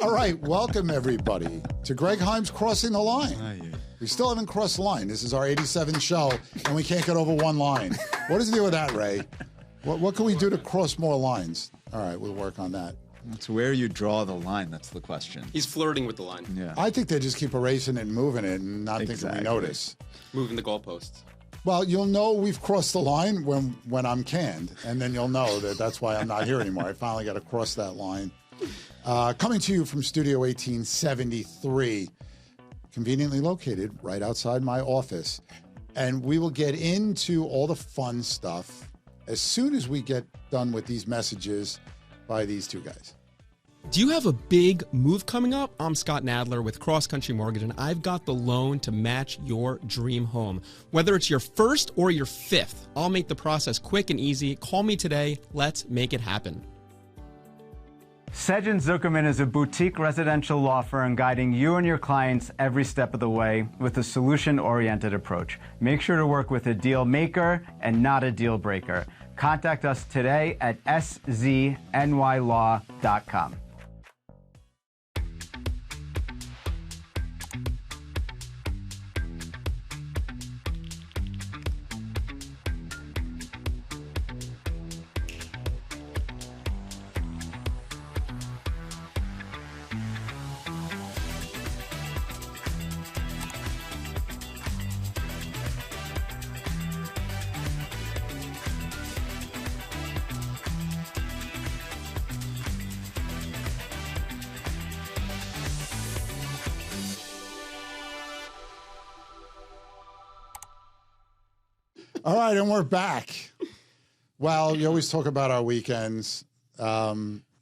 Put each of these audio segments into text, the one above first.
All right, welcome everybody to Greg Heym's Crossing the Line. We still haven't crossed the line. This is our 87th show, and we can't get over one line. What is the deal with that, Ray? What can we do to cross more lines? All right, we'll work on that. It's where you draw the line. That's the question. He's flirting with the line. Yeah. I think they just keep erasing it and moving it and not thinking we notice. Moving the goalposts. Well, you'll know we've crossed the line when I'm canned, and then you'll know that's why I'm not here anymore. I finally got to cross that line. Coming to you from Studio 1873, conveniently located right outside my office. And we will get into all the fun stuff as soon as we get done with these messages by these two guys. Do you have a big move coming up? I'm Scott Nadler with CrossCountry Mortgage, and I've got the loan to match your dream home. Whether it's your first or your fifth, I'll make the process quick and easy. Call me today. Let's make it happen. Sedgh and Zuckerman is a boutique residential law firm guiding you and your clients every step of the way with a solution-oriented approach. Make sure to work with a deal maker and not a deal breaker. Contact us today at sznylaw.com. All right, and we're back. Well, you always talk about our weekends.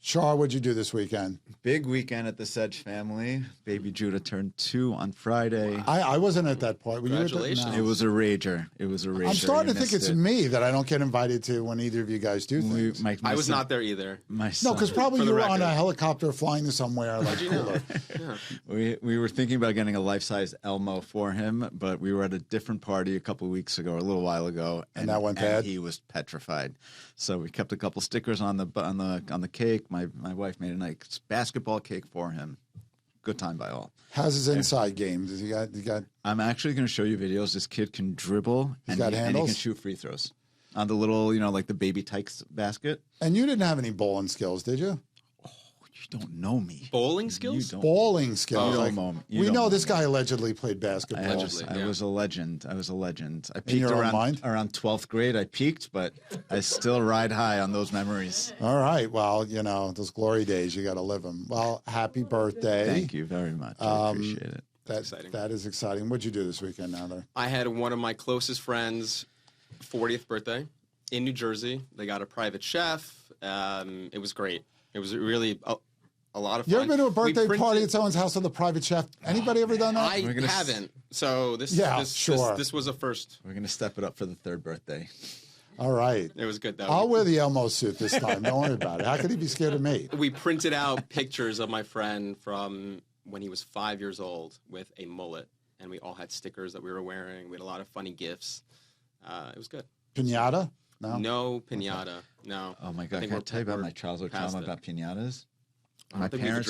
Shar, what'd you do this weekend? Big weekend at the Sedgh family. Baby Judah turned 2 on Friday. I wasn't at that part. Were Congratulations. You at that? It was a rager. It was a rager. I'm starting to think it's me that I don't get invited to when either of you guys do things. I was not there either. No, because probably you were on a helicopter flying to somewhere like cooler. We were thinking about getting a life-size Elmo for him, but we were at a different party a couple of weeks ago, or a little while ago, and that went bad. He was petrified. So we kept a couple stickers on the cake. My wife made a nice basketball cake for him. Good time by all. How's his inside game? Does he got? I'm actually going to show you videos. This kid can dribble and he can shoot free throws on the little, like the baby Tykes basket. And you didn't have any bowling skills, did you? You don't know me. Bowling skills? Bowling skills. We know this guy allegedly played basketball. I was a legend. I peaked in your own mind? around 12th grade. I peaked, but I still ride high on those memories. All right. Well, those glory days, you got to live them. Well, happy birthday. Thank you very much. I appreciate it. That's exciting. That is exciting. What'd you do this weekend, Nadler? I had one of my closest friends' 40th birthday in New Jersey. They got a private chef. It was great. It was really a lot of fun. You ever been to a birthday party at someone's house with a private chef? Anybody ever done that? I haven't. So this was a first. We're going to step it up for the third birthday. All right. It was good, though. I'll wear the Elmo suit this time. Don't worry about it. How could he be scared of me? We printed out pictures of my friend from when he was 5 years old with a mullet, and we all had stickers that we were wearing. We had a lot of funny gifts. It was good. Piñata? No piñata. No. Oh, my God. Can I tell you about my childhood trauma about piñatas? My parents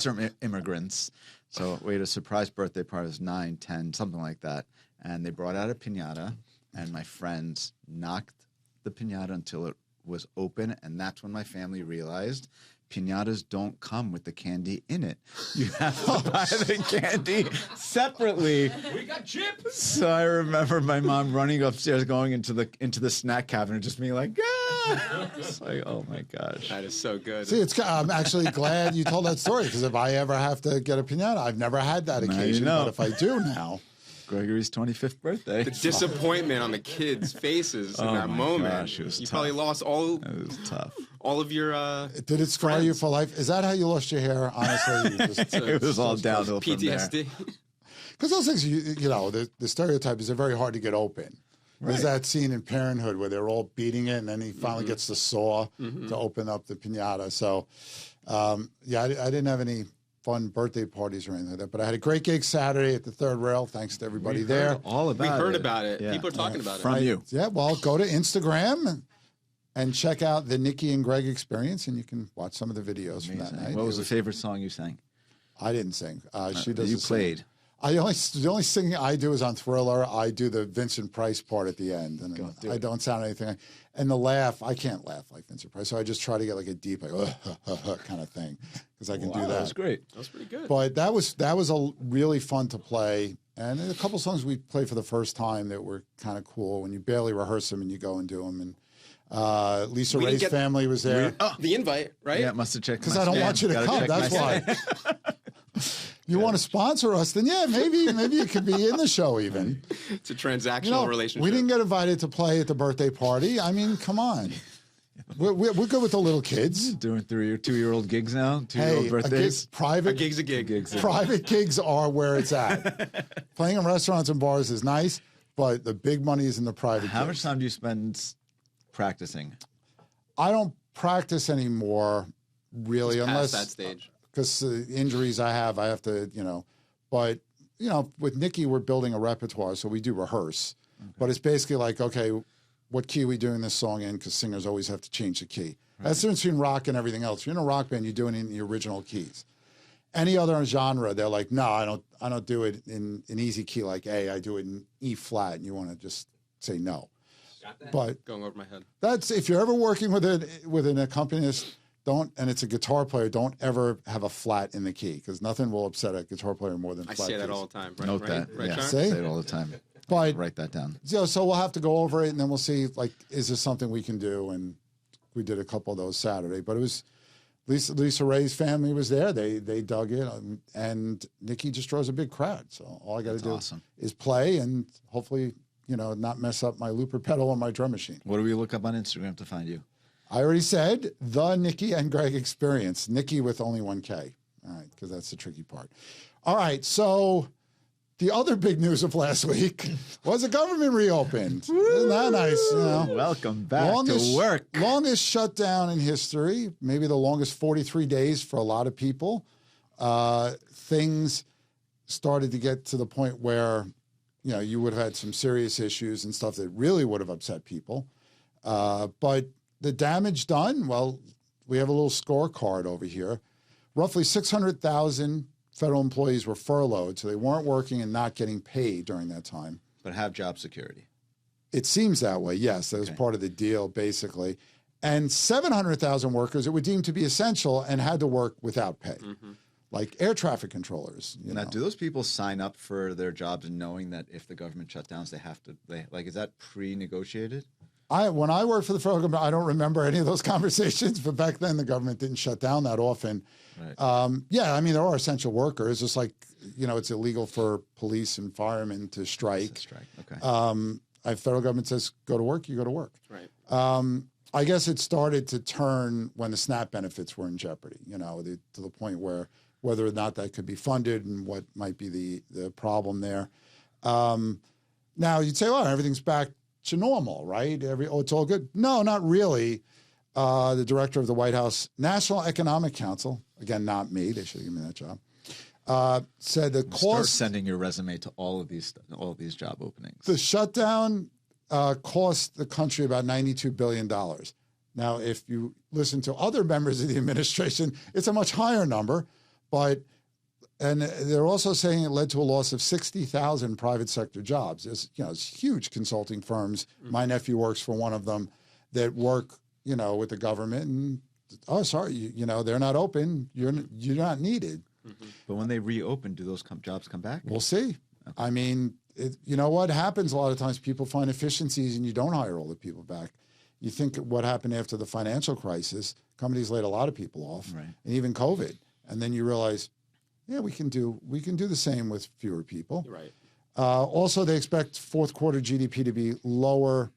are immigrants, so we had a surprise birthday party. It was 9, 10, something like that. And they brought out a piñata, and my friends knocked the piñata until it was open, and that's when my family realized piñatas don't come with the candy in it. You have to buy the candy separately. We got chips. So I remember my mom running upstairs, going into the snack cabinet, just being like, ah! It's like, oh my gosh, that is so good. See, I'm actually glad you told that story, because if I ever have to get a piñata, I've never had that occasion, but if I do now. Gregory's 25th birthday. The disappointment on the kids' faces in that moment. Gosh, it was you tough. probably lost all. It was tough. All of your. Did it scar you for life? Is that how you lost your hair? Honestly, it was all downhill from there. PTSD. Because those things, the stereotype is they're very hard to get open. There's that scene in Parenthood where they're all beating it, and then he finally gets the saw to open up the piñata. So, I didn't have any fun birthday parties or anything like that. But I had a great gig Saturday at the Third Rail. Thanks to everybody there. We heard about it. Yeah. People are talking about it. From you. Yeah, well, go to Instagram and check out the Nikki and Greg experience, and you can watch some of the videos from that Amazing. night. What was the favorite song you sang? I didn't sing. She does. You the singing. played. The only singing I do is on Thriller. I do the Vincent Price part at the end, and I don't sound anything. And the laugh, I can't laugh like Vincent Price, so I just try to get like a deep, like kind of thing, because I can do that. That was great. That was pretty good. But that was a really fun to play, and a couple songs we played for the first time that were kind of cool when you barely rehearse them and you go and do them. And Lisa We didn't Ray's get- family was there. The invite, right? Yeah, must have checked. Because my I don't spam. want you to Gotta come. check That's my why. spam. You want to sponsor us? Then yeah, maybe you could be in the show even. It's a transactional relationship. We didn't get invited to play at the birthday party. I mean, come on. We're good with the little kids. Doing 3 or 2-year-old gigs now. 2-year-old Hey, birthdays. A gig's a gig. Private gigs are where it's at. Playing in restaurants and bars is nice, but the big money is in the private How gigs. much time do you spend practicing? I don't practice anymore, really, Past unless that stage. because the injuries I have to, But, with Nikki, we're building a repertoire, so we do rehearse. Okay. But it's basically like, okay, what key are we doing this song in? Because singers always have to change the key. Right. That's the difference between rock and everything else. If you're in a rock band, you're doing it in the original keys. Any other genre, they're like, no, I don't do it in an easy key like A. I do it in E flat, and you want to just say no. Got that? But Going over my head. that's if you're ever working with an accompanist, and it's a guitar player, don't ever have a flat in the key, because nothing will upset a guitar player more than I flat say that keys. all the time. Right, Note right, that. Right, Yeah. Shar? See? Say it all the time. But Write that down. so we'll have to go over it, and then we'll see, like, is this something we can do? And we did a couple of those Saturday, but it was Lisa Ray's family was there. They dug it, and Nikki just draws a big crowd. So all I got to do is play and hopefully, not mess up my looper pedal or my drum machine. What do we look up on Instagram to find you? I already said the Nikki and Greg experience. Nikki with only one K. All right, because that's the tricky part. All right, so the other big news of last week was the government reopened. Isn't that nice? Welcome back to work. Longest shutdown in history, maybe the longest 43 days for a lot of people. Things started to get to the point where, you would have had some serious issues and stuff that really would have upset people. But the damage done, well, we have a little scorecard over here. Roughly 600,000 federal employees were furloughed, so they weren't working and not getting paid during that time. But have job security. It seems that way, yes. That was part of the deal, basically. And 700,000 workers it would deem to be essential and had to work without pay, like air traffic controllers. Now, do those people sign up for their jobs knowing that if the government shut down, they have to, is that pre-negotiated? When I worked for the federal government, I don't remember any of those conversations, but back then the government didn't shut down that often. Right. There are essential workers, just like, it's illegal for police and firemen to strike. Okay. The federal government says, go to work, you go to work. Right. I guess it started to turn when the SNAP benefits were in jeopardy, to the point where whether or not that could be funded and what might be the problem there. Now, you'd say, well, everything's back to normal, right? It's all good. No, not really. The director of the White House National Economic Council, again, not me, they should have given me that job, said the Start sending your resume to all of these job openings. The shutdown cost the country about $92 billion. Now, if you listen to other members of the administration, it's a much higher number, and they're also saying it led to a loss of 60,000 private sector jobs. It's huge consulting firms. My nephew works for one of them that work, with the government. And sorry, they're not open. You're not needed. But when they reopen, do those jobs come back? We'll see. Okay. I mean, what happens a lot of times? People find efficiencies, and you don't hire all the people back. You think what happened after the financial crisis? Companies laid a lot of people off, right. And even COVID. And then you realize, yeah, we can do the same with fewer people. Right. Also, they expect fourth quarter GDP to be lower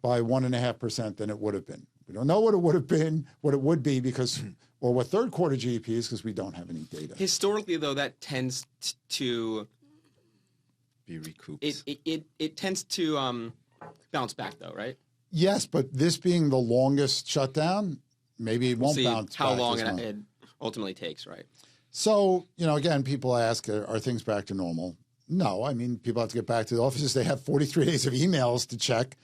by 1.5% than it would have been. We don't know what it would be because, or what third quarter GDP is because we don't have any data. Historically, though, that tends to be recouped. It tends to bounce back, though, right? Yes, but this being the longest shutdown, maybe it won't bounce back. How long it ultimately takes, right? So, again, people ask, are things back to normal? No. I mean, people have to get back to the offices. They have 43 days of emails to check.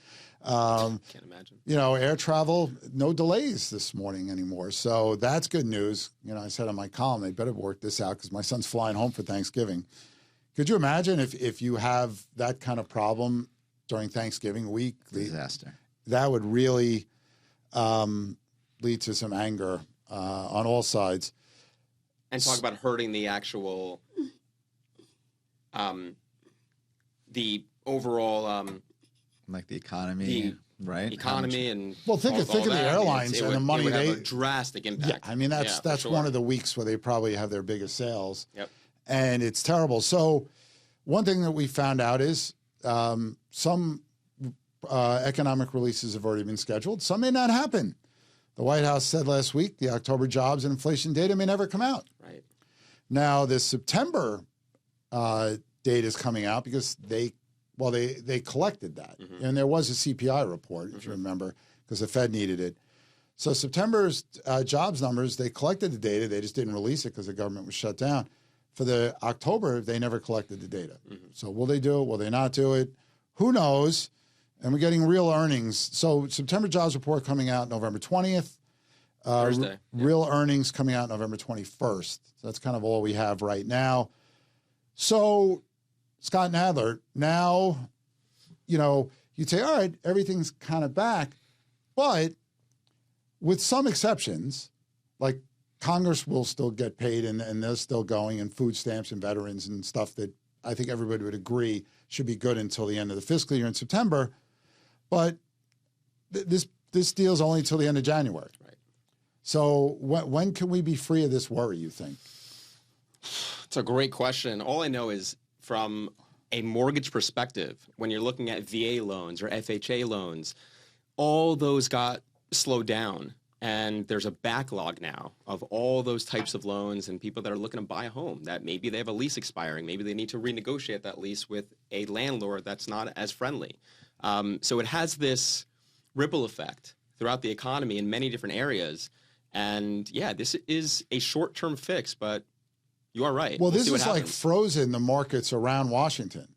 Can't imagine. Air travel, no delays this morning anymore. So that's good news. I said on my column, they better work this out because my son's flying home for Thanksgiving. Could you imagine if you have that kind of problem during Thanksgiving week? Disaster. That would really lead to some anger on all sides. And talk about hurting the actual, the overall, like the economy, right? Economy and think of the airlines and the money it would they have a drastic impact. Yeah, I mean that's one of the weeks where they probably have their biggest sales. Yep. And it's terrible. So one thing that we found out is some economic releases have already been scheduled. Some may not happen. The White House said last week the October jobs and inflation data may never come out. Right. Now, the September data is coming out because they collected that. Mm-hmm. And there was a CPI report, if you remember, because the Fed needed it. So September's jobs numbers, they collected the data. They just didn't release it because the government was shut down. For the October, they never collected the data. Mm-hmm. So will they do it? Will they not do it? Who knows? And we're getting real earnings. So September jobs report coming out November 20th. Thursday. Real earnings coming out November 21st. So that's kind of all we have right now. So Scott Nadler, now, you'd say, all right, everything's kind of back. But with some exceptions, like Congress will still get paid and they're still going, and food stamps and veterans and stuff that I think everybody would agree should be good until the end of the fiscal year in September. But this deal's only until the end of January. Right. So when can we be free of this worry, you think? It's a great question. All I know is from a mortgage perspective, when you're looking at VA loans or FHA loans, all those got slowed down. And there's a backlog now of all those types of loans and people that are looking to buy a home that maybe they have a lease expiring. Maybe they need to renegotiate that lease with a landlord that's not as friendly. So it has this ripple effect throughout the economy in many different areas. And yeah, this is a short-term fix, but you are right. Well, We'll this see what is like happens. frozen the markets around Washington.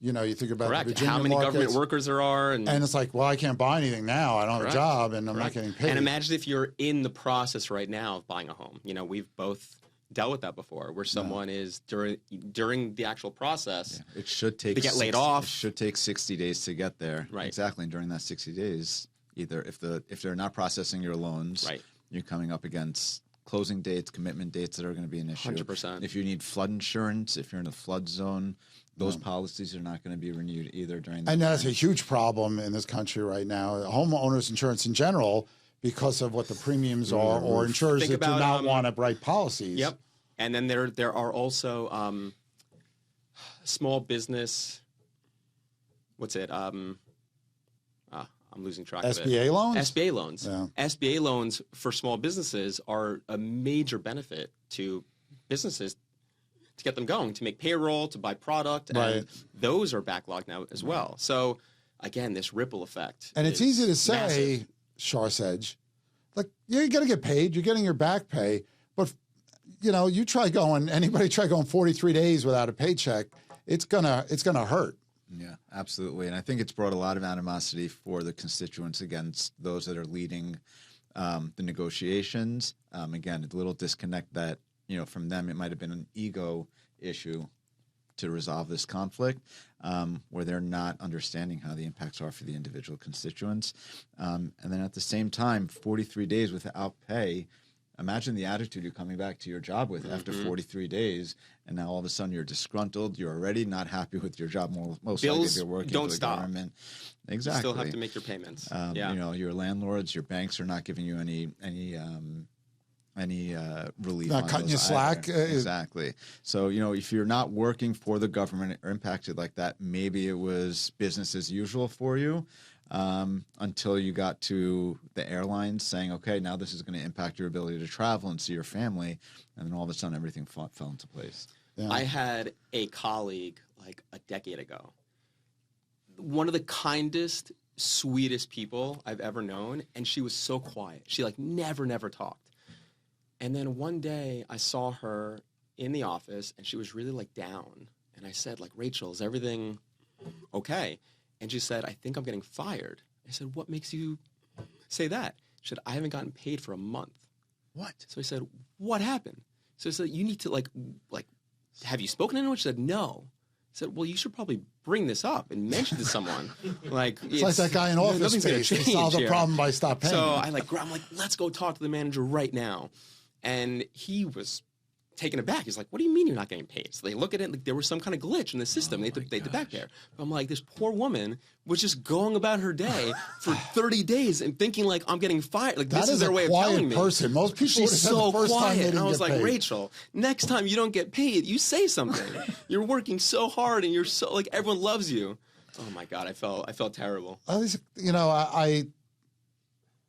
You think about Correct. the Virginia How many markets, government workers there are. And it's like, well, I can't buy anything now. I don't have a Correct. job and I'm Correct. not getting paid. And imagine if you're in the process right now of buying a home. We've both dealt with that before, where someone is during the actual process. Yeah. It should take. They get laid off. It should take 60 days to get there. Right. Exactly. And during that 60 days, either if they're not processing your loans, Right. you're coming up against closing dates, commitment dates that are going to be an issue. 100%. If you need flood insurance, if you're in a flood zone, those policies are not going to be renewed either during that And that's time. a huge problem in this country right now. Homeowners insurance in general, because of what the premiums are, or insurers Think that do about, not want to write policies. Yep. And then there are also small business. What's it? I'm losing track of it. SBA loans? SBA loans. Yeah. SBA loans for small businesses are a major benefit to businesses to get them going, to make payroll, to buy product, Right. and those are backlogged now as well. So again, this ripple effect. And it's is easy to say, massive. Shar Sedgh, like, you're going to get paid. You're getting your back pay. But, anybody try going 43 days without a paycheck, it's gonna hurt. Yeah, absolutely. And I think it's brought a lot of animosity for the constituents against those that are leading the negotiations. Again, a little disconnect that, from them, it might have been an ego issue to resolve this conflict, where they're not understanding how the impacts are for the individual constituents. And then at the same time, 43 days without pay. Imagine the attitude you're coming back to your job with after 43 days, and now all of a sudden you're disgruntled. You're already not happy with your job. Most likely, Bills if you're working don't for the stop. government. You Exactly. still have to make your payments. Yeah. Your landlords, your banks are not giving you any relief. Not on cutting those you slack. either. Exactly. So, if you're not working for the government or impacted like that, maybe it was business as usual for you. Until you got to the airlines saying, okay, now this is going to impact your ability to travel and see your family. And then all of a sudden, everything fell into place. Yeah. I had a colleague like a decade ago. One of the kindest, sweetest people I've ever known. And she was so quiet. She never talked. And then one day I saw her in the office and she was really down. And I said, Rachel, is everything okay? And she said, I think I'm getting fired. I said, what makes you say that? She said, I haven't gotten paid for a month. What? So I said, what happened? So I said, you need to like, have you spoken to anyone? She said, no. I said, well, you should probably bring this up and mention to someone. Like, It's like that guy in Office nothing's gonna Space. He change solved the here. problem by stop paying. So I'm like, let's go talk to the manager right now. And he was taken aback. He's like, what do you mean you're not getting paid? So they look at it like there was some kind of glitch in the system. They had to back there. But I'm like, this poor woman was just going about her day for 30 days and thinking like I'm getting fired. Like this is their way of telling me. Person. Most people would have She's said so the first time they quiet. didn't And I was get like, paid. Rachel, next time you don't get paid, you say something. You're working so hard and you're so like everyone loves you. Oh my God, I felt terrible. At least, you know,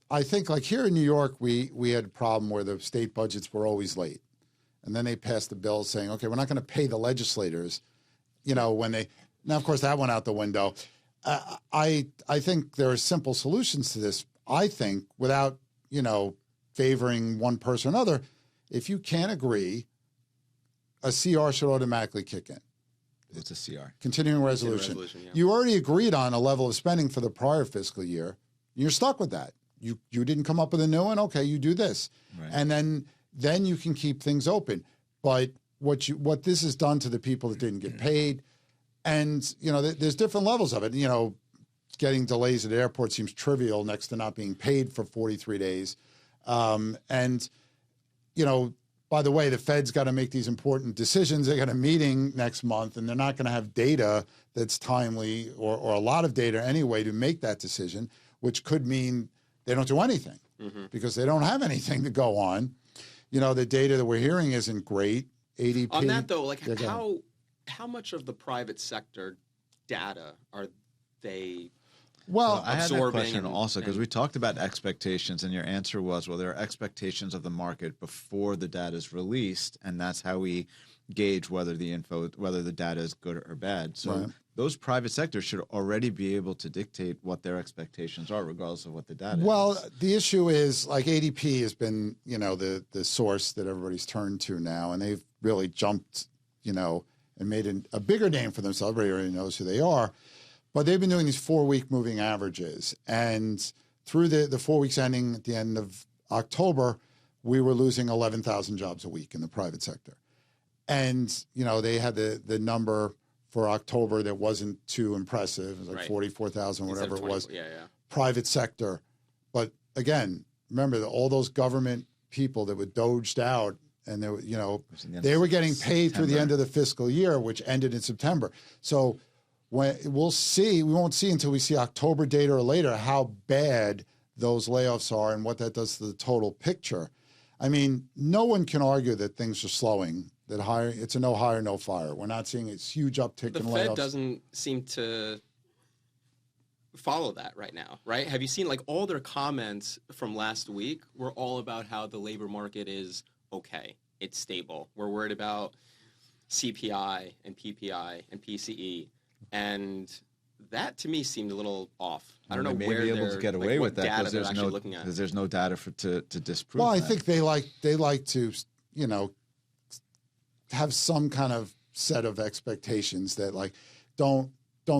I think like here in New York, we had a problem where the state budgets were always late. And then they passed the bill saying, okay, we're not going to pay the legislators, you know, when they, now of course that went out the window. I think there are simple solutions to this. I think without, you know, favoring one person or another, if you can't agree, a CR should automatically kick in. It's a CR. Continuing resolution. Yeah. You already agreed on a level of spending for the prior fiscal year. You're stuck with that. You didn't come up with a new one. Okay, you do this. Right. And then you can keep things open. But what this has done to the people that didn't get paid, and you know, there's different levels of it. You know, getting delays at the airport seems trivial next to not being paid for 43 days. And you know, by the way, the Fed's got to make these important decisions. They got a meeting next month, and they're not going to have data that's timely or a lot of data anyway to make that decision, which could mean they don't do anything because they don't have anything to go on. You know, the data that we're hearing isn't great. ADP. On that though, like Yeah, how much of the private sector data are they? well, I had that absorbing question and- also because we talked about expectations, and your answer was, well, there are expectations of the market before the data is released, and that's how we gauge whether the data is good or bad. So Right. those private sectors should already be able to dictate what their expectations are, regardless of what the data well, is. the issue is like ADP has been, you know, the source that everybody's turned to now, and they've really jumped, you know, and made a bigger name for themselves. Everybody already knows who they are. But they've been doing these 4-week moving averages. And through the 4 weeks ending at the end of October, we were losing 11,000 jobs a week in the private sector. And, you know, they had the number for October that wasn't too impressive. It was like Right. 44,000, Instead of whatever it 20 was. Yeah. Private sector. But again, remember that all those government people that were doged out and they were, you know, they were getting paid through the end of the fiscal year, which ended in September. So when we won't see until we see October data or later how bad those layoffs are and what that does to the total picture. I mean, no one can argue that things are slowing. That it's a no hire, no fire. We're not seeing a huge uptick The in Fed layoffs. doesn't seem to follow that right now, right? Have you seen like all their comments from last week were all about how the labor market is okay, it's stable. We're worried about CPI and PPI and PCE, and that to me seemed a little off. I don't know They may where be able they're to get away what with that data because they're there's actually no looking at. because there's no data to disprove. Well, I that. think they like to, you know, have some kind of set of expectations that like don't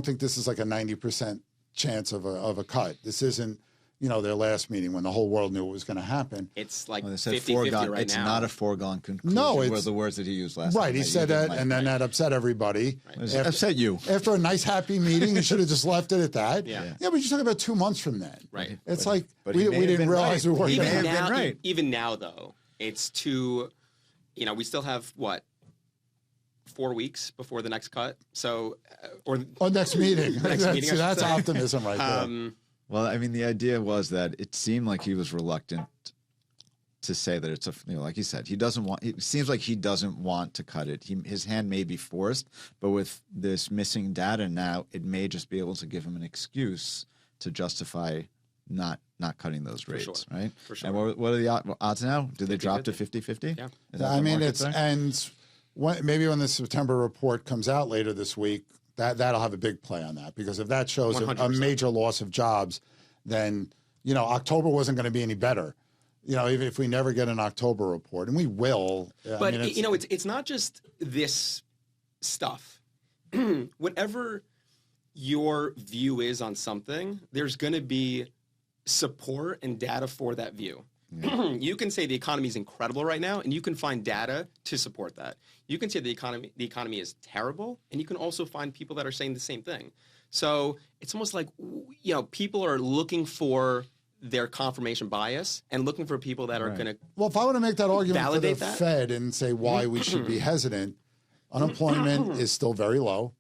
think this is like a 90% chance of a cut. This isn't, you know, their last meeting when the whole world knew what was going to happen. It's like Well, they said 50-50 right it's now. not a foregone conclusion. No, were it's- the words that he used last Right, time. he that you said didn't that, like. and then that upset everybody. It upset you. After a nice, happy meeting, you should have just left it at that. Yeah. but you're talking about 2 months from then. Right. It's like but we he may have didn't been realize right. we weren't He going may to have been right. Even now, though, it's too, you know, we still have, what, 4 weeks before the next cut? So, next meeting. Next meeting, I should That's say. optimism right there. Well, I mean, the idea was that it seemed like he was reluctant to say that it's like you said, he doesn't want. It seems like he doesn't want to cut it. His hand may be forced, but with this missing data now, it may just be able to give him an excuse to justify not cutting those rates, sure. right? For sure. And what are the odds now? Did they drop to 50-50? Yeah. Is that I the mean, market it's there? and maybe when the September report comes out later this week, that'll have a big play on that because if that shows a 100%. major loss of jobs, then you know October wasn't going to be any better. You know, even if we never get an October report, and we will. But I mean, you know, it's not just this stuff. Whatever your view is on something, there's going to be support and data for that view. Yeah. You can say the economy is incredible right now, and you can find data to support that. You can say the economy is terrible, and you can also find people that are saying the same thing. So it's almost like, you know, people are looking for their confirmation bias and looking for people that are going to Well, if I want to make that argument for the that? Fed and say why we should be hesitant, unemployment is still very low.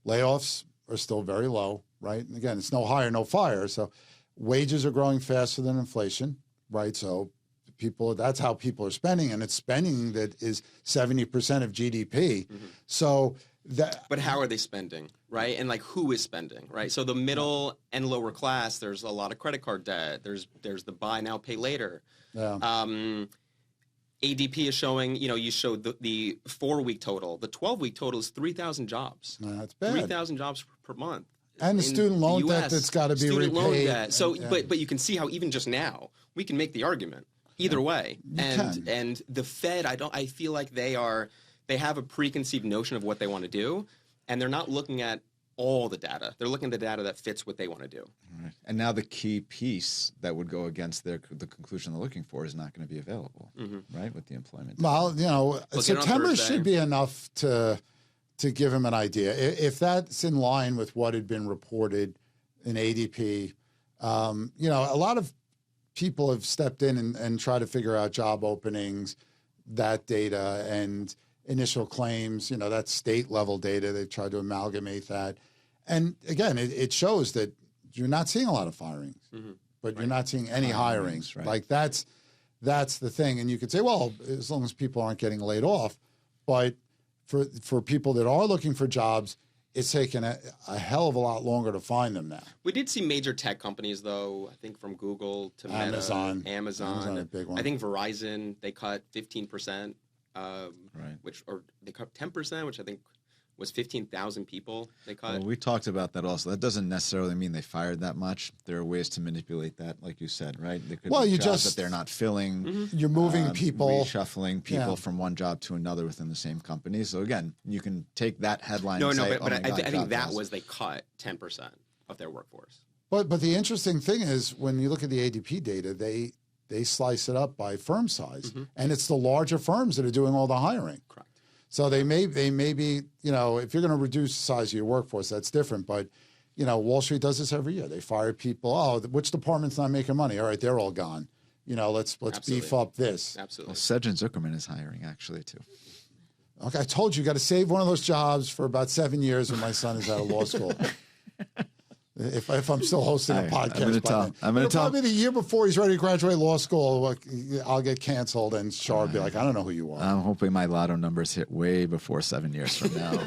Layoffs are still very low, right? And again, it's no hire, no fire. So wages are growing faster than inflation, right? So that's how people are spending, and it's spending that is 70% of GDP. So but how are they spending, right? And like, who is spending, right? So the middle and lower class, there's a lot of credit card debt. There's the buy now, pay later. Yeah. ADP is showing, you know, you showed the 4-week total. The 12-week total is 3,000 jobs. No, that's bad. 3,000 jobs per month. And the student loan debt that's got to be repaid. Student loan debt. So, but you can see how even just now we can make the argument either way. And the Fed, I feel like they have a preconceived notion of what they want to do, and they're not looking at all the data. They're looking at the data that fits what they want to do. Right. And now the key piece that would go against the conclusion they're looking for is not going to be available, right, with the employment. Well, you know, September should be enough to give him an idea. If that's in line with what had been reported in ADP, you know, a lot of people have stepped in and tried to figure out job openings, that data, and initial claims, you know, that's state level data. They've tried to amalgamate that. And again, it shows that you're not seeing a lot of firings, but you're not seeing any hirings. Right. Like that's the thing. And you could say, well, as long as people aren't getting laid off, but for people that are looking for jobs, it's taken a hell of a lot longer to find them now. We did see major tech companies, though, I think from Google to Meta, Amazon, a big one. I think Verizon, they cut 15%. Or they cut 10%, which I think was 15,000 people they cut. Well, we talked about that also. That doesn't necessarily mean they fired that much. There are ways to manipulate that, like you said, right? There could be jobs that they're not filling. You're moving people. Reshuffling people from one job to another within the same company. So again, you can take that headline and say, but I think that was they cut 10% of their workforce. But the interesting thing is when you look at the ADP data, they slice it up by firm size, and it's the larger firms that are doing all the hiring. Correct. So they may be, you know, if you're going to reduce the size of your workforce, that's different. But, you know, Wall Street does this every year. They fire people. Oh, which department's not making money? All right, they're all gone. You know, let's beef up this. Absolutely. Well, Sedgh and Zuckerman is hiring actually too. Okay, I told you got to save one of those jobs for about 7 years when my son is out of law school. If I'm still hosting a podcast, I'm going to tell. Probably the year before he's ready to graduate law school, I'll get canceled, and Shar will be like, "I don't know who you are." I'm hoping my lotto numbers hit way before 7 years from now.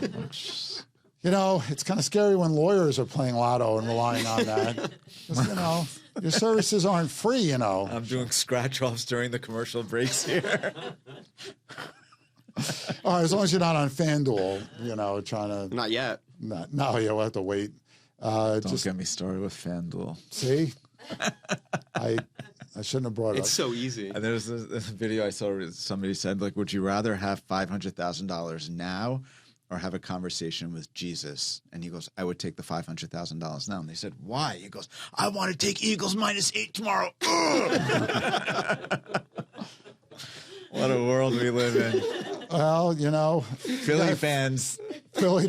You know, it's kind of scary when lawyers are playing lotto and relying on that. Just, you know, your services aren't free. You know, I'm doing scratch offs during the commercial breaks here. All right, as long as you're not on FanDuel, you know, trying to. Not yet. No, you'll have to wait. Don't get me started with FanDuel. See, I shouldn't have brought it up. It's so easy. And there's this video I saw where somebody said, like, would you rather have $500,000 now or have a conversation with Jesus? And he goes, I would take the $500,000 now. And they said, why? He goes, I want to take Eagles -8 tomorrow. What a world we live in. Well, you know, Philly fans. Philly,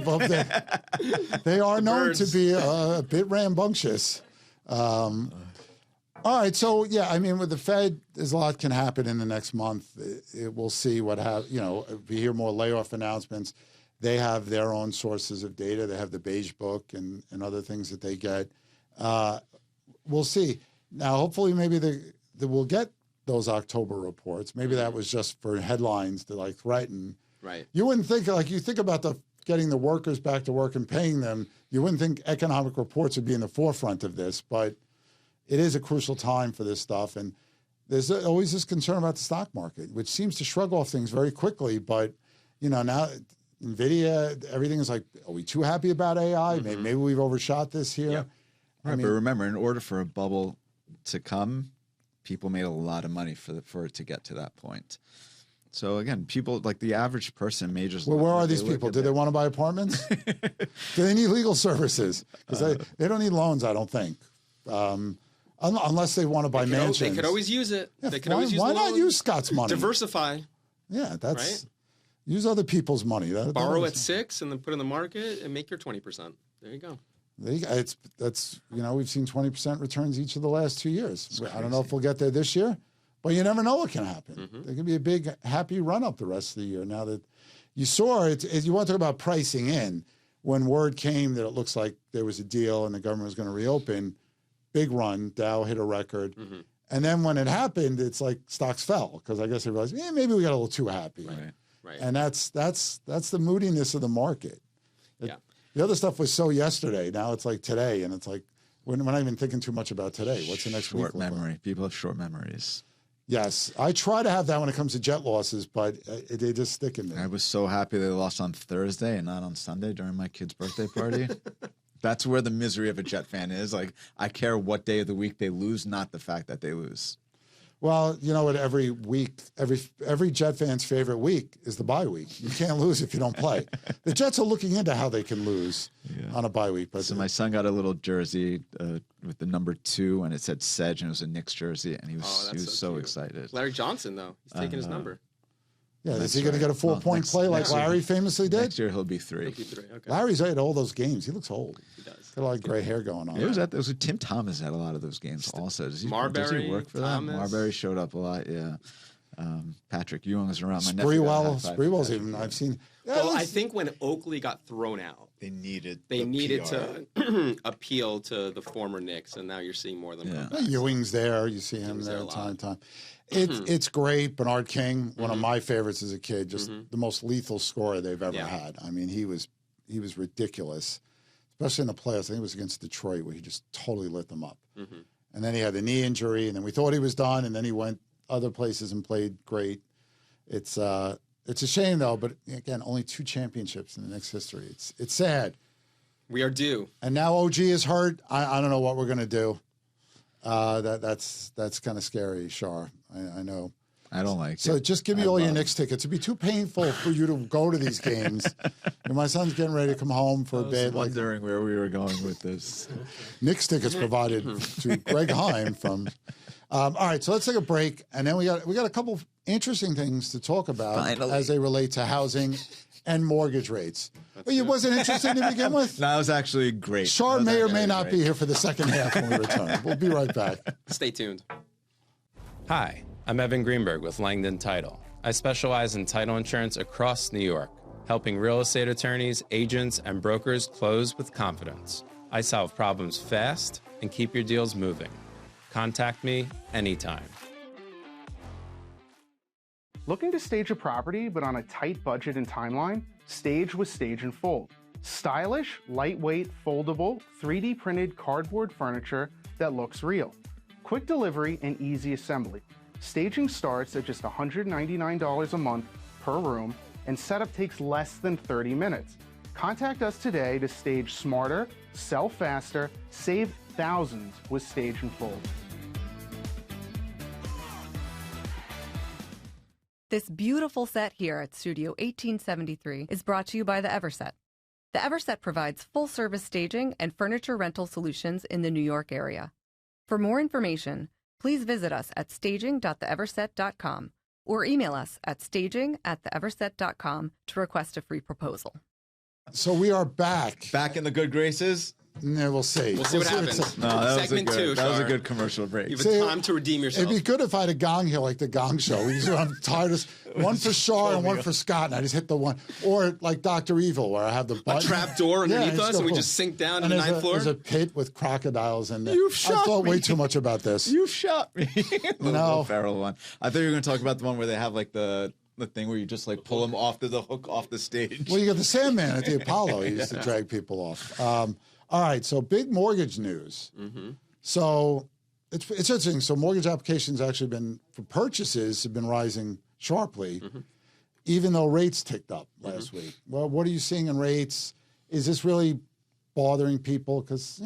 they are known to be a bit rambunctious. All right, so yeah, I mean, with the Fed, there's a lot can happen in the next month. We'll see what you know. If we hear more layoff announcements, they have their own sources of data. They have the Beige Book and other things that they get. We'll see. Now, hopefully, maybe we'll get those October reports. Maybe that was just for headlines to like threaten. Right. You wouldn't think, like, you think about getting the workers back to work and paying them. You wouldn't think economic reports would be in the forefront of this, but it is a crucial time for this stuff. And there's always this concern about the stock market, which seems to shrug off things very quickly. But, you know, now NVIDIA, everything is like, are we too happy about AI? Maybe we've overshot this here. Yeah. Right, but remember, in order for a bubble to come, people made a lot of money for it to get to that point. So again, people like the average person may just. Well, where are they these look people? at Do they their- want to buy apartments? Do they need legal services? Because they don't need loans, I don't think. Unless they want to buy mansions. They could always use it. Yeah, They could always use why the not loan. use Scott's money? Diversify. Yeah, that's Right? use other people's money. Borrow at 6 and then put in the market and make your 20%. There you go. That's we've seen 20% returns each of the last 2 years. I don't know if we'll get there this year, but you never know what can happen. There could be a big happy run up the rest of the year. Now that you saw it, you want to talk about pricing in. When word came that it looks like there was a deal and the government was going to reopen, big run, Dow hit a record. And then when it happened, it's like stocks fell because I guess they realized maybe we got a little too happy. Right. And that's the moodiness of the market. Yeah. The other stuff was so yesterday. Now it's like today, and it's like we're not even thinking too much about today. What's the next Short week look like? memory. People have short memories. Yes, I try to have that when it comes to jet losses, but they just stick in I there. was so happy they lost on Thursday and not on Sunday during my kid's birthday party. That's where the misery of a Jet fan is. Like, I care what day of the week they lose, not the fact that they lose. Well, you know what? Every week, every Jet fan's favorite week is the bye week. You can't lose if you don't play. The Jets are looking into how they can lose on a bye week. But So my son got a little jersey with the number 2, and it said Sedgh, and it was a Knicks jersey, and he was so cute. excited. Larry Johnson, though. He's taking his number. yeah, is That's he going to right. get a 4-point play like next year- Larry famously did? Next year he'll be 3. He'll be 3. Okay. Larry's at all those games. He looks old. He does. Got a lot of gray hair going on. It was at those. Tim Thomas had a lot of those games also. Does he Marbury, work for Thomas. that? Marbury showed up a lot. Yeah. Patrick Ewing was around. My nephew got a high five for Spreewell's Patrick even. Ewing. I've seen. Yeah, Well, I listen, think when Oakley got thrown out, They needed. they the needed PR. to appeal to the former Knicks, and now you're seeing more of them. Yeah. come back. Ewing's there. You see him Ewing's there there a time to lot. time. It's great. Bernard King, one of my favorites as a kid, just the most lethal scorer they've ever Yeah. had. I mean, he was ridiculous, especially in the playoffs. I think it was against Detroit where he just totally lit them up. And then he had the knee injury, and then we thought he was done, and then he went other places and played great. It's a shame though, but again, only 2 championships in the Knicks history. It's sad. We are due. And now OG is hurt. I don't know what we're gonna do. That's kind of scary, Shar. I know. I don't like So it. just give me I all your love- Knicks tickets. It'd be too painful for you to go to these games. And my son's getting ready to come home for a I was bit. Like wondering where we were going with this. Knicks tickets provided to Greg Heym from. All right, so let's take a break, and then we got a couple of interesting things to talk about Finally. as they relate to housing and mortgage rates. But it wasn't interesting to begin with. That was actually great. Shar That was may or may actually not great. be here for the second half when we return. We'll be right back. Stay tuned. Hi, I'm Evan Greenberg with Langdon Title. I specialize in title insurance across New York, helping real estate attorneys, agents, and brokers close with confidence. I solve problems fast and keep your deals moving. Contact me anytime. Looking to stage a property but on a tight budget and timeline? Stage with Stage and Fold. Stylish, lightweight, foldable, 3D printed cardboard furniture that looks real. Quick delivery and easy assembly. Staging starts at just $199 a month per room, and setup takes less than 30 minutes. Contact us today to stage smarter, sell faster, save thousands with Stage and Fold. This beautiful set here at Studio 1873 is brought to you by the Everset. The Everset provides full-service staging and furniture rental solutions in the New York area. For more information, please visit us at staging.theeverset.com or email us at staging@theeverset.com to request a free proposal. So we are back. Back in the good graces. Yeah, we'll see. We'll see what what's happens. No, that Segment was a 2, good. That was a Shar. good commercial break. You have See, time to redeem yourself. It'd be good if I had a gong here like the Gong Show. I'm tired of one for Shar and one for Scott, and I just hit the one. Or like Dr. Evil, where I have the a button. trap door Yeah, underneath just us, go and we boom. just sink down to And the there's 9th floor. There's a pit with crocodiles in there. You've I shot thought way me. too much about this. You shot me. The No. Will Ferrell one. I thought you were going to talk about the one where they have like the thing where you just like pull them off the hook off the stage. Well, you got the Sandman at the Apollo. He used to drag people off. All right, so big mortgage news. So it's interesting. So mortgage applications actually been for purchases have been rising sharply, even though rates ticked up last week. Well, what are you seeing in rates? Is this really bothering people? Because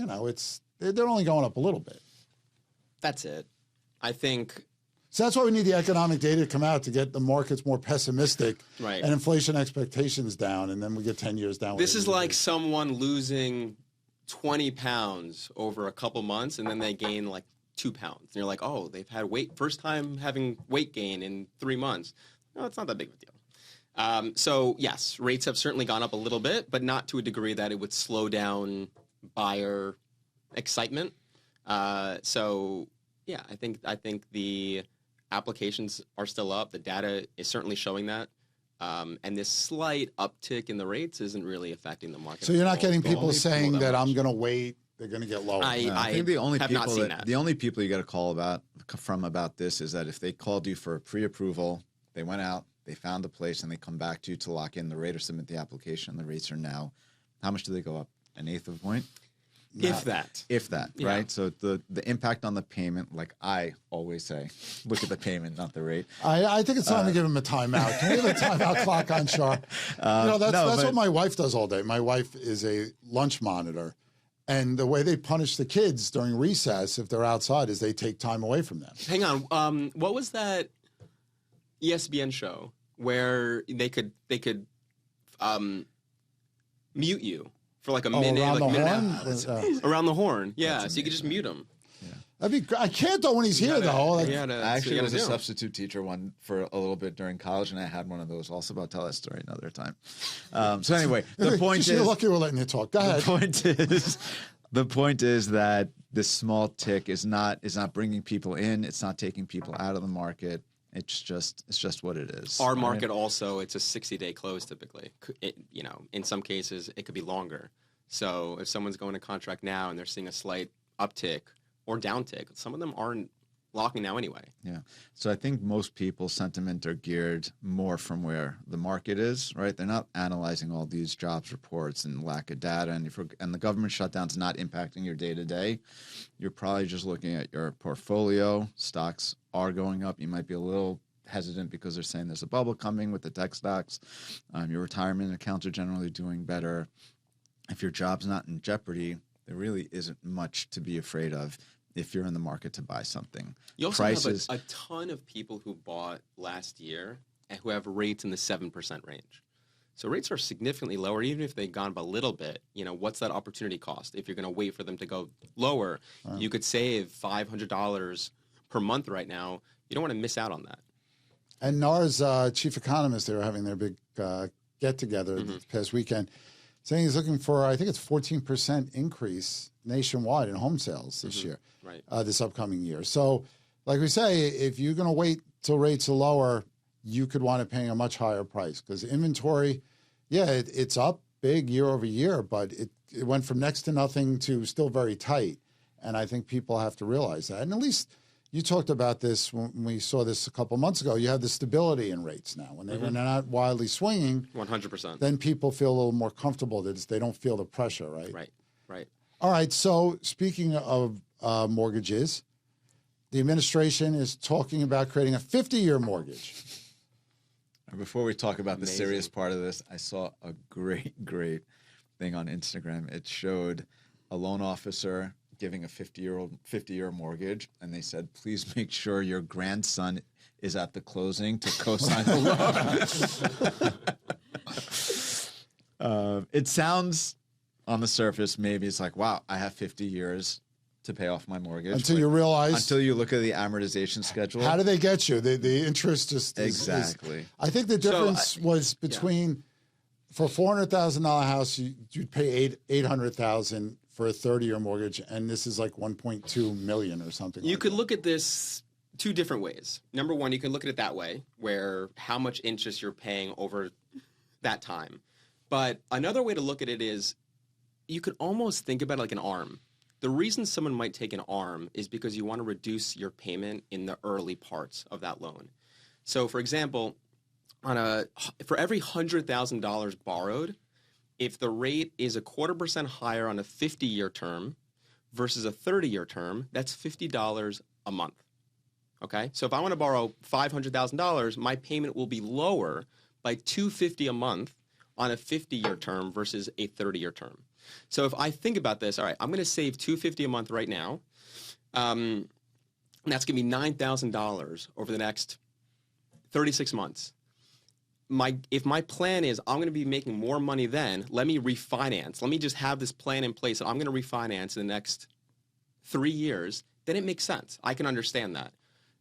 they're only going up a little bit. That's it. I think So that's why we need the economic data to come out to get the markets more pessimistic Right. and inflation expectations down, and then we get 10 years down. This is like someone losing 20 pounds over a couple months, and then they gain like 2 pounds. And you're like, oh, they've had first time having weight gain in 3 months. No, it's not that big of a deal. So yes, rates have certainly gone up a little bit, but not to a degree that it would slow down buyer excitement. So yeah, I think the applications are still up. The data is certainly showing that. And this slight uptick in the rates isn't really affecting the market. So you're not getting It's people only saying that that much. I'm going to wait. They're going to get lower. I think the only have people not seen that. the only people you got to call about this is that if they called you for a pre-approval, they went out, they found a place, and they come back to you to lock in the rate or submit the application. The rates are now, how much do they go up? 1/8 of a point? If that. If that, Yeah. right? So the impact on the payment, like I always say, look at the payment, not the rate. I think it's time to give him a timeout. Can we have a timeout clock on Shar? That's what my wife does all day. My wife is a lunch monitor. And the way they punish the kids during recess, if they're outside, is they take time away from them. Hang on. What was that ESPN show where they could mute you for like a minute, around like the minute and a horn? half? Around the horn, yeah. So you could just mute them. I can't though when he's here though. Like, I actually was a substitute teacher for a little bit during college, and I had one of those. Also, about tell that story another time. So anyway, the point you're is, lucky we're letting you talk. Go ahead. The point is that this small tick is not bringing people in. It's not taking people out of the market. It's just what it is. Our market also, it's a 60-day close typically. In some cases it could be longer. So if someone's going to contract now and they're seeing a slight uptick or downtick, some of them aren't locking now anyway. Yeah. So I think most people's sentiment are geared more from where the market is, right? They're not analyzing all these jobs reports and lack of data. And the government shutdown's not impacting your day-to-day. You're probably just looking at your portfolio. Stocks are going up. You might be a little hesitant because they're saying there's a bubble coming with the tech stocks. Your retirement accounts are generally doing better. If your job's not in jeopardy, there really isn't much to be afraid of if you're in the market to buy something. You also have a ton of people who bought last year and who have rates in the 7% range. So rates are significantly lower, even if they've gone up a little bit. What's that opportunity cost? If you're going to wait for them to go lower, you could save $500 per month right now. You don't want to miss out on that. And NAR's chief economist, they were having their big get-together this past weekend, saying he's looking for, I think it's 14% increase nationwide in home sales this year, this upcoming year. So, like we say, if you're going to wait till rates are lower, you could wind up paying a much higher price because inventory, it's up big year over year, but it went from next to nothing to still very tight. And I think people have to realize that. And at least you talked about this when we saw this a couple months ago. You have the stability in rates now. When they're not wildly swinging, 100%. Then people feel a little more comfortable that they don't feel the pressure, right? Right. All right. So speaking of mortgages, the administration is talking about creating a 50-year mortgage. Before we talk about the serious part of this, I saw a great thing on Instagram. It showed a loan officer giving a 50-year mortgage, and they said, please make sure your grandson is at the closing to co-sign the loan. It sounds on the surface, maybe it's like, wow, I have 50 years to pay off my mortgage. Until you realize. Until you look at the amortization schedule. How do they get you? The interest just exactly. I think the difference was between, for a $400,000 house, you'd pay $800,000 for a 30-year mortgage, and this is like $1.2 million or something. You could look at this two different ways. Number one, you can look at it that way, where how much interest you're paying over that time. But another way to look at it is you could almost think about it like an ARM. The reason someone might take an ARM is because you want to reduce your payment in the early parts of that loan. So, for example, for every $100,000 borrowed, if the rate is 0.25% higher on a 50-year term versus a 30-year term, that's $50 a month. Okay? So if I want to borrow $500,000, my payment will be lower by $250 a month on a 50-year term versus a 30-year term. So if I think about this, all right, I'm going to save $250 a month right now. and that's going to be $9,000 over the next 36 months. If my plan is I'm going to be making more money then, let me refinance. Let me just have this plan in place that I'm going to refinance in the next 3 years. Then it makes sense. I can understand that.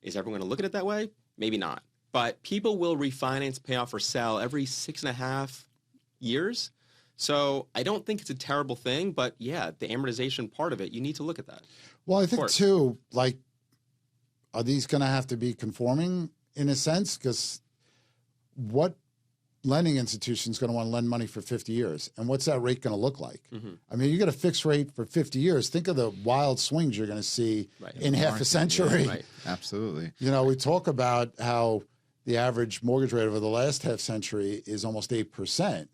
Is everyone going to look at it that way? Maybe not. But people will refinance, pay off, or sell every 6.5 years. So I don't think it's a terrible thing, but yeah, the amortization part of it, you need to look at that. Well, I think too, like, are these going to have to be conforming in a sense? Because what lending institution is going to want to lend money for 50 years? And what's that rate going to look like? I mean, you get a fixed rate for 50 years. Think of the wild swings you're going to see in half a century. Right. Absolutely. You know, we talk about how the average mortgage rate over the last half century is almost 8%.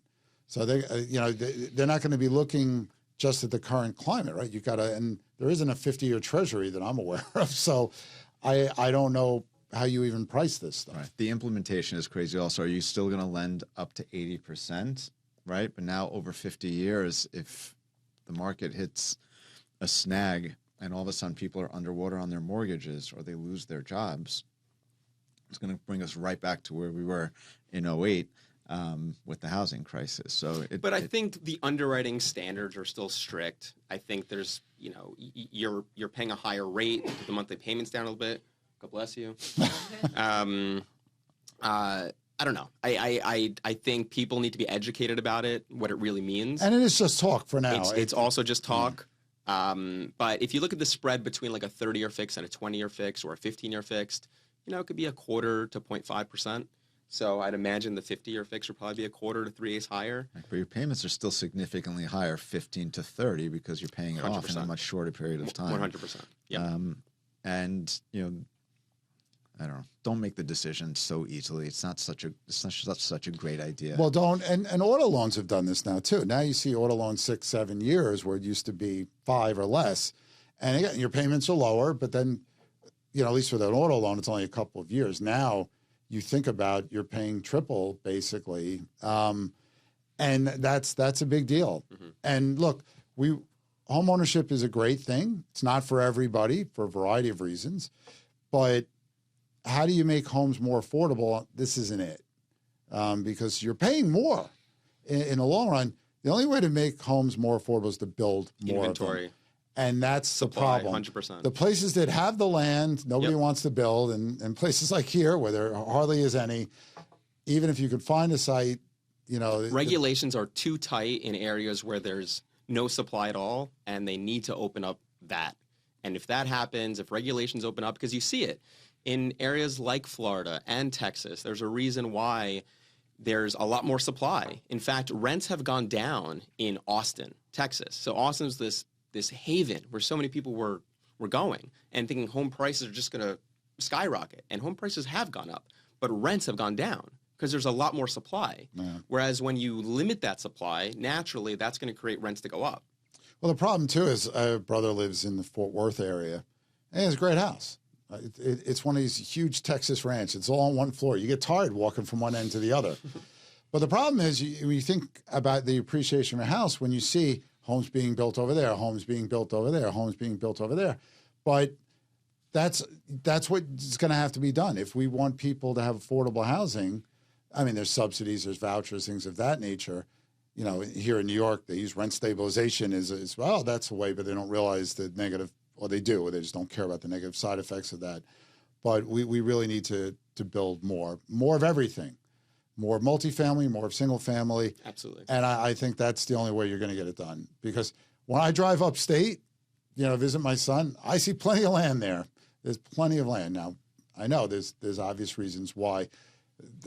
So they're not going to be looking just at the current climate, right? You've got to, and there isn't a 50-year treasury that I'm aware of. So I don't know how you even price this stuff. Right. The implementation is crazy also. Are you still going to lend up to 80%, right? But now over 50 years, if the market hits a snag and all of a sudden people are underwater on their mortgages or they lose their jobs, it's going to bring us right back to where we were in 2008 with the housing crisis. So, I think the underwriting standards are still strict. I think there's, you're paying a higher rate, the monthly payments down a little bit. God bless you. I don't know. I think people need to be educated about it, what it really means. And it is just talk for now. It's also just talk. But if you look at the spread between like a 30-year fix and a 20-year fix or a 15-year fixed, it could be 1/4 to 0.5%. So I'd imagine the 50-year fix would probably be 1/4 to 3/8 higher. But your payments are still significantly higher, 15 to 30, because you're paying it 100%. Off in a much shorter period of time. 100%. Yeah. And I don't know. Don't make the decision so easily. It's not such a great idea. Well, don't. And auto loans have done this now too. Now you see auto loans 6-7 years where it used to be 5 or less, and again, your payments are lower. But then, at least with an auto loan, it's only a couple of years. Now you think about you're paying triple basically, and that's a big deal. And look, home ownership is a great thing. It's not for everybody for a variety of reasons, but how do you make homes more affordable? This isn't it, because you're paying more in the long run. The only way to make homes more affordable is to build more inventory, of them. And that's the problem. 100%. The places that have the land, nobody wants to build, and places like here where there hardly is any, even if you could find a site, regulations are too tight in areas where there's no supply at all, and they need to open up that. And if that happens, if regulations open up, because you see it in areas like Florida and Texas, there's a reason why there's a lot more supply. In fact, rents have gone down in Austin, Texas. So Austin's this haven where so many people were going and thinking home prices are just going to skyrocket. And home prices have gone up, but rents have gone down because there's a lot more supply. Yeah. Whereas when you limit that supply, naturally, that's going to create rents to go up. Well, the problem, too, is a brother lives in the Fort Worth area, and he has a great house. It's one of these huge Texas ranches. It's all on one floor. You get tired walking from one end to the other. But the problem is when you think about the appreciation of a house, when you see homes being built over there, homes being built over there, homes being built over there. But that's what's going to have to be done. If we want people to have affordable housing, I mean, there's subsidies, there's vouchers, things of that nature. Here in New York, they use rent stabilization as well. That's the way, but they don't realize the negative. Well, they do. They just don't care about the negative side effects of that. But we really need to build more of everything, more of multifamily, more of single family. Absolutely. And I think that's the only way you're going to get it done. Because when I drive upstate, visit my son, I see plenty of land there. There's plenty of land. Now, I know there's obvious reasons why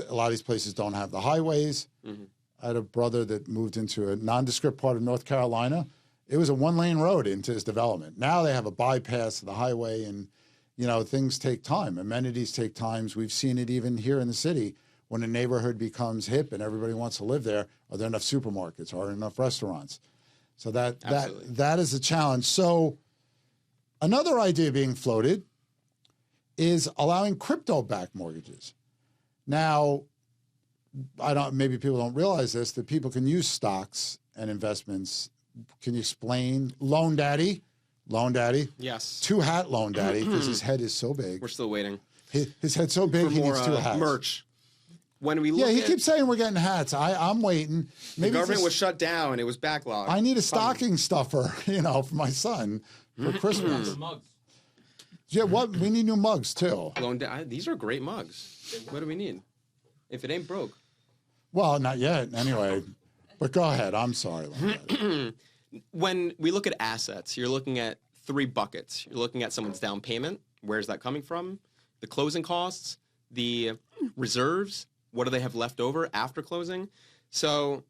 a lot of these places don't have the highways. Mm-hmm. I had a brother that moved into a nondescript part of North Carolina. It was a one-lane road into his development. Now they have a bypass of the highway, and, things take time. Amenities take time. We've seen it even here in the city. When a neighborhood becomes hip and everybody wants to live there, are there enough supermarkets? Are there enough restaurants? So that is a challenge. So another idea being floated is allowing crypto-backed mortgages. Now, maybe people don't realize this, that people can use stocks and investments. Can you explain Loan Daddy Loan Daddy. Yes. 2-hat Loan Daddy because his head is so big. We're still waiting. His head's so big For he more needs 2 hats. merch. When we look Yeah, he at keeps saying we're getting hats. I'm waiting. the Maybe government just- was shut down. It was backlogged. I need a stocking stuffer, for my son for Christmas. Yeah, we need new mugs too. These are great mugs. What do we need? If it ain't broke. Well, not yet, anyway. But go ahead. I'm sorry. When we look at assets, you're looking at 3 buckets. You're looking at someone's down payment. Where's that coming from? The closing costs, the reserves. What do they have left over after closing? So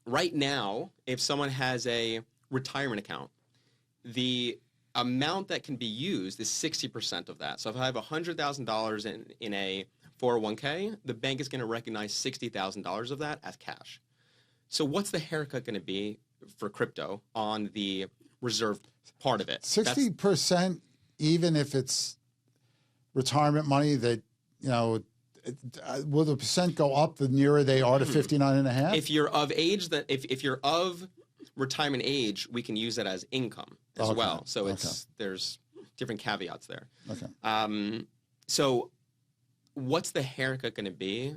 right now, if someone has a retirement account, the amount that can be used is 60% of that. So if I have $100,000 in a 401k, the bank is going to recognize $60,000 of that as cash. So what's the haircut going to be for crypto on the reserve part of it? 60%, even if it's retirement money that, will the percent go up the nearer they are to 59.5? If you're of age, if you're of retirement age, we can use that as income as well. So there's different caveats there. Okay. So what's the haircut going to be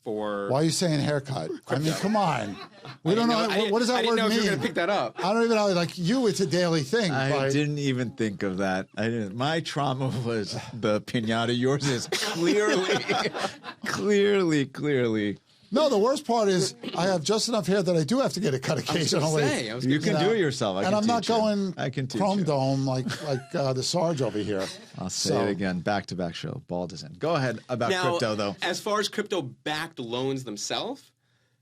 for? Why are you saying haircut? Crypto. I mean, come on. We don't know. What does that word mean? I didn't know if you were going to pick that up. I don't even know. Like you, it's a daily thing. I didn't even think of that. My trauma was the piñata. Yours is clearly. No, the worst part is I have just enough hair that I do have to get it cut occasionally. You can do it yourself. And I'm not going chrome you. dome like the Sarge over here. I'll say it again. Back-to-back show. Bald is in. Go ahead about crypto, though. As far as crypto-backed loans themselves,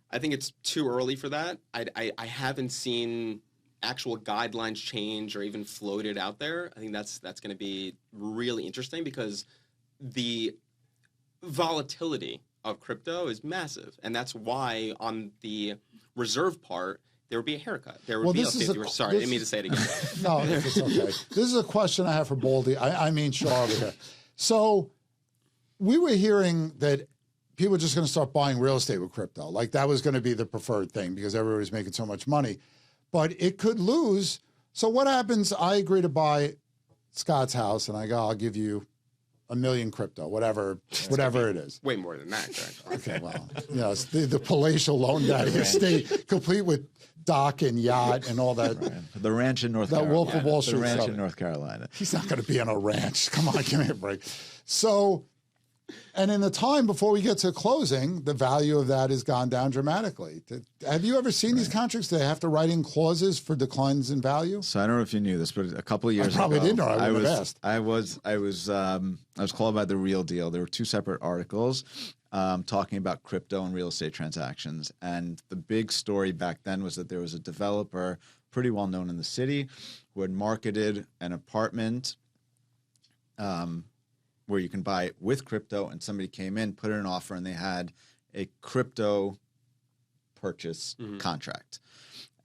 I think it's too early for that. I haven't seen actual guidelines change or even floated out there. I think that's going to be really interesting because the volatility of crypto is massive, and that's why on the reserve part there would be a haircut. There would be sorry, I didn't mean to say it again. No, it's okay. This is a question I have for Baldy. I mean Shar over here. So we were hearing that people are just going to start buying real estate with crypto. Like that was going to be the preferred thing because everybody was making so much money. But it could lose. So what happens? I agree to buy Scott's house, and I go, I'll give you $1 million crypto, whatever it is. Way more than that, Greg. Okay, well, it's the palatial Loan Daddy estate, complete with dock and yacht and all that. Right. The ranch in North Carolina. That Wolf of Wall Street. The ranch in North Carolina. He's not going to be on a ranch. Come on, give me a break. So, and in the time before we get to closing, the value of that has gone down dramatically. Have you ever seen these contracts? Do they have to write in clauses for declines in value? So I don't know if you knew this, but a couple of years ago, probably didn't know. I would have asked. I was called by The Real Deal. There were 2 separate articles talking about crypto and real estate transactions. And the big story back then was that there was a developer, pretty well known in the city, who had marketed an apartment where you can buy it with crypto, and somebody came in, put in an offer, and they had a crypto purchase contract.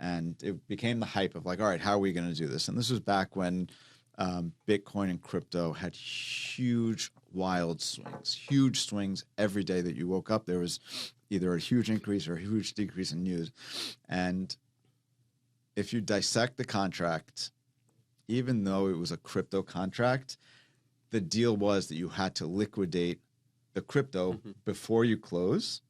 And it became the hype of like, all right, how are we going to do this? And this was back when Bitcoin and crypto had huge, wild swings every day that you woke up. There was either a huge increase or a huge decrease in news. And if you dissect the contract, even though it was a crypto contract, the deal was that you had to liquidate the crypto before you close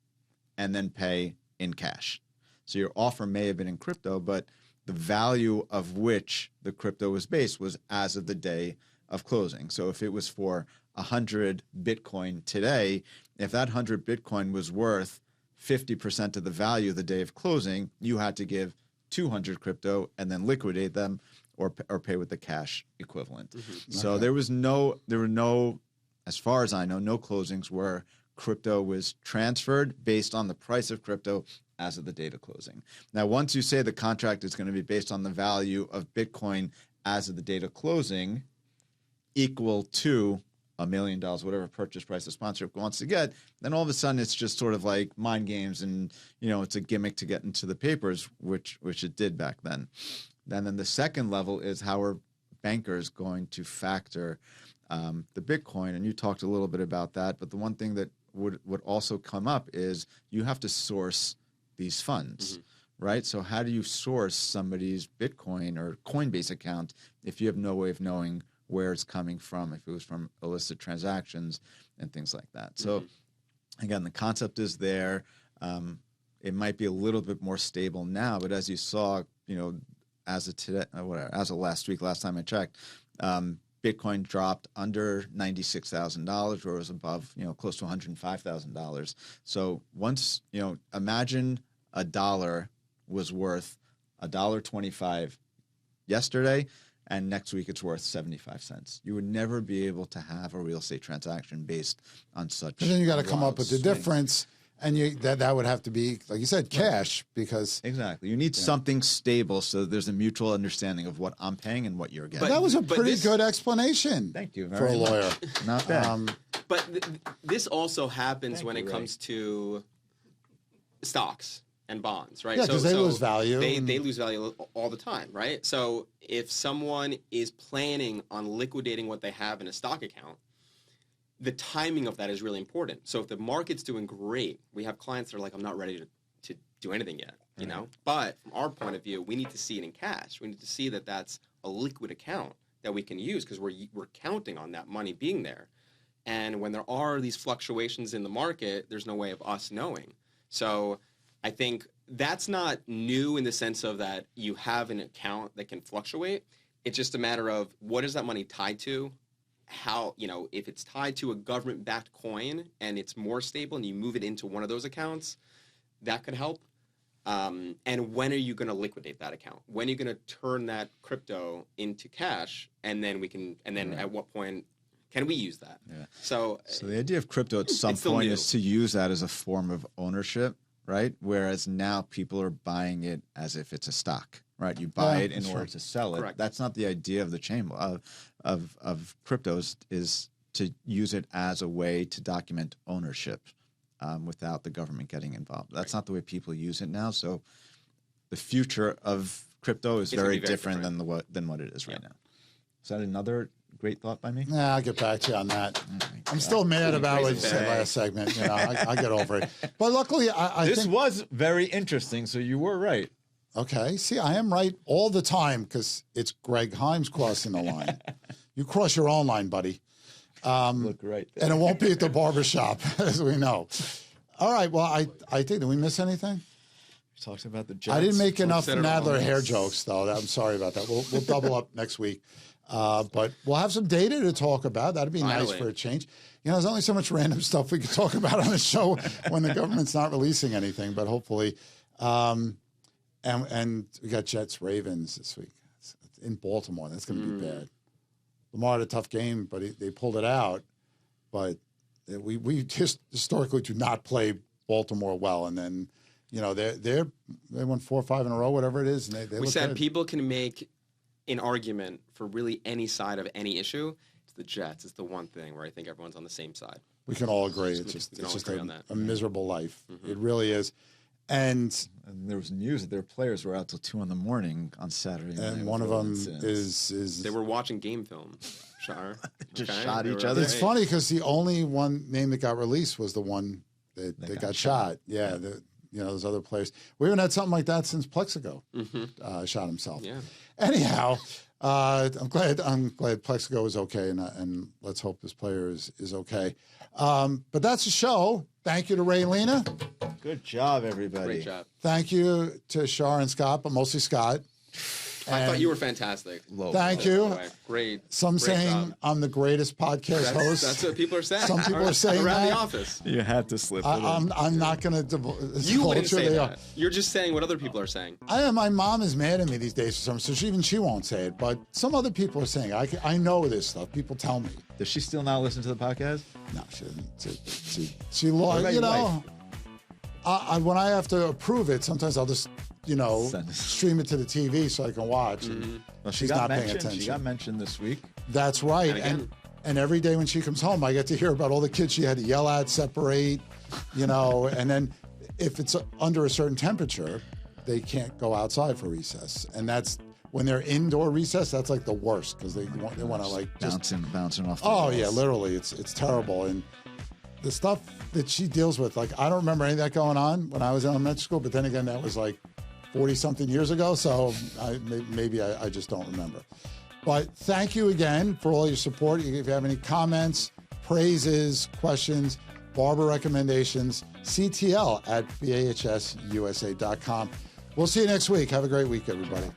and then pay in cash. So your offer may have been in crypto, but the value of which the crypto was based was as of the day of closing. So if it was for 100 Bitcoin today, if that 100 Bitcoin was worth 50% of the value the day of closing, you had to give 200 crypto and then liquidate them or pay with the cash equivalent. So there were no, as far as I know, no closings where crypto was transferred based on the price of crypto as of the date of closing. Now, once you say the contract is going to be based on the value of Bitcoin as of the date of closing, equal to $1 million, whatever purchase price the sponsor wants to get, then all of a sudden it's just sort of like mind games, and it's a gimmick to get into the papers, which it did back then. And then the second level is how are bankers going to factor the Bitcoin? And you talked a little bit about that, but the one thing that would also come up is you have to source these funds, right? So how do you source somebody's Bitcoin or Coinbase account if you have no way of knowing where it's coming from, if it was from illicit transactions and things like that? So again, the concept is there. It might be a little bit more stable now, but as you saw, as of today, as of last week, last time I checked, Bitcoin dropped under $96,000, where it was above, close to $105,000. So once, imagine $1 was worth $1.25 yesterday, and next week it's worth 75 cents. You would never be able to have a real estate transaction based on such. And then you got to come up with the swings. difference, and that would have to be, like you said, cash, because Exactly. You need something stable so that there's a mutual understanding of what I'm paying and what you're getting. that was a pretty good explanation. Thank you for a very much. lawyer. Not bad. But this also happens Thank when you, it Ray. comes to stocks and bonds, right? Yeah, 'cause they lose value. They lose value all the time, right? So if someone is planning on liquidating what they have in a stock account, the timing of that is really important. So if the market's doing great, we have clients that are like, I'm not ready to do anything yet, you know? But from our point of view, we need to see it in cash. We need to see that that's a liquid account that we can use because we're counting on that money being there. And when there are these fluctuations in the market, there's no way of us knowing. So I think that's not new in the sense of that you have an account that can fluctuate. It's just a matter of what is that money tied to? How, if it's tied to a government-backed coin and it's more stable and you move it into one of those accounts, that could help. And when are you going to liquidate that account? When are you going to turn that crypto into cash? And then at what point can we use that? Yeah. So the idea of crypto at some still point new. is to use that as a form of ownership, right? Whereas now people are buying it as if it's a stock, right? You buy it in order to sell it. Correct. That's not the idea of the chain of cryptos, is to use it as a way to document ownership without the government getting involved. That's not the way people use it now. So the future of crypto is very different than what it is right now. Is that another great thought by me? Yeah, I'll get back to you on that. I'm still mad about what you said last segment. I get over it. But luckily, I This think... was very interesting, so you were right. Okay. See, I am right all the time because it's Greg Heym's crossing the line. You cross your own line, buddy. Look right there. And it won't be at the barbershop, as we know. All right. Well, I think, did we miss anything? We talked about the Jets. I didn't make enough said it all. Nadler hair jokes, though. I'm sorry about that. We'll double up next week. But we'll have some data to talk about. That'd be nice for a change. There's only so much random stuff we could talk about on the show when the government's not releasing anything. But hopefully, and we got Jets Ravens this week. It's in Baltimore. That's going to be bad. Lamar had a tough game, but they pulled it out. But we just historically do not play Baltimore well, and then they won 4 or 5 in a row, whatever it is, and they we look said good. people can make an argument for really any side of any issue. It's the Jets. It's the one thing where I think everyone's on the same side. We can all agree. We It's can all just agree on that. a miserable life. It really is. And there was news that their players were out till 2 a.m. on Saturday night. one of them is They were watching game film. Shar. Just Okay? shot They each were- other. It's funny because the only one name that got released was the one that got shot. Yeah, those other players. We haven't had something like that since Plexico shot himself. Yeah. Anyhow, I'm glad Plexico is okay, and let's hope this player is okay. But that's the show. Thank you to Ray Lena. Good job, everybody. Great job. Thank you to Shar and Scott, but mostly Scott. I thought you were fantastic. Thank you. By the way. Great. Some great saying job. I'm the greatest podcast host. That's what people are saying. Some people are saying around that. the office. You had to slip it in. I'm not going to You wouldn't say they that. are. You're just saying what other people are saying. My mom is mad at me these days for something, so she won't say it. But some other people are saying it. I know this stuff. People tell me. Does she still not listen to the podcast? No, she doesn't. She lost. about your wife? When I have to approve it, sometimes I'll just Send us. stream it to the TV so I can watch. Well, She's not paying attention. She got mentioned this week. That's right. And again. And every day when she comes home, I get to hear about all the kids she had to yell at, separate, and then if it's under a certain temperature, they can't go outside for recess. And that's when they're indoor recess, that's like the worst because they want to like just bouncing off the Oh walls. yeah, literally, it's terrible. And the stuff that she deals with, like I don't remember any of that going on when I was in elementary school. But then again, that was like 40-something years ago, so maybe I just don't remember. But thank you again for all your support. If you have any comments, praises, questions, barber recommendations, CTL at BAHSUSA.com. We'll see you next week. Have a great week, everybody.